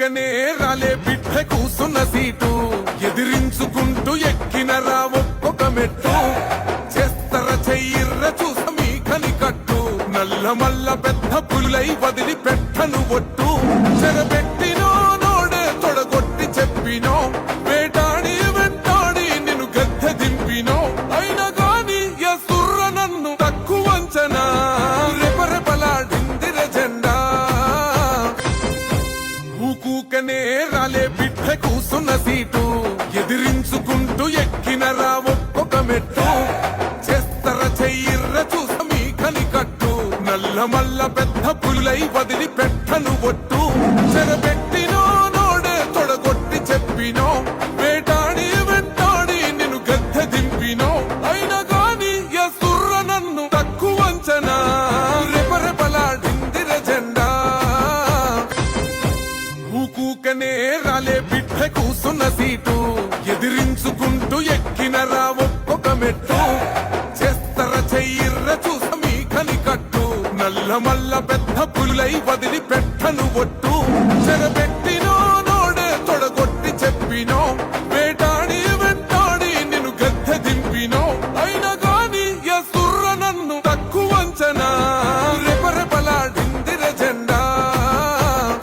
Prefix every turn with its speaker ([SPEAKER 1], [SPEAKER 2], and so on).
[SPEAKER 1] ఊకూకనే రాలే బిడ్డ కూసున్న సీటు ఎదిరించుకుంటూ ఎక్కినరా ఒక్కొక్క మెట్టు చేస్తర చెయ్యిర్ర చూస మీ కని కట్టు నల్ల మల్ల పెద్ద పులులై వదిలి పెట్టను ఒట్టు చెరబెట్టినో నోడే తొడగొట్టి చెప్పినో వేటాడి వెంటాడి నిన్ను గద్దె దింపినో అయినా గాని ఎసుర్ర నన్ను తక్కువ అంచనా రెపరెపలాడిందిర జెండా ఊకూకనే రాలే బిడ్డ కూసున్న సీటు ఎదిరించుకుంటూ ఎక్కినరా ఒక్కొక్క మెట్టు చేస్తర చెయ్యిర్ర చూస మీ కని కట్టు నల్ల మల్ల పెద్ద పులులై వదిలి పెట్టను ఒట్టు చెరబెట్టినో నోడే తొడగొట్టి చెప్పినో వేటాడి వెంటాడి నిన్ను గద్దె దింపినో అయినా గాని ఎసుర్ర నన్ను తక్కువ అంచనా రెపరెపలాడిందిర జెండా ఊకూకనే రాలే బిడ్డ కూసున్న సీటు ఎదిరించుకుంటూ ఎక్కినరా ఒక్కొక్క మెట్టు చేస్తర చెయ్యిర్ర చూస మీ కని కట్టు నల్ల మల్ల పెద్ద పులులై వదిలి పెట్టను ఒట్టు చెరబెట్టినో నోడే తొడగొట్టి చెప్పినో వేటాడి వెంటాడి నిన్ను గద్దె దింపినో అయినా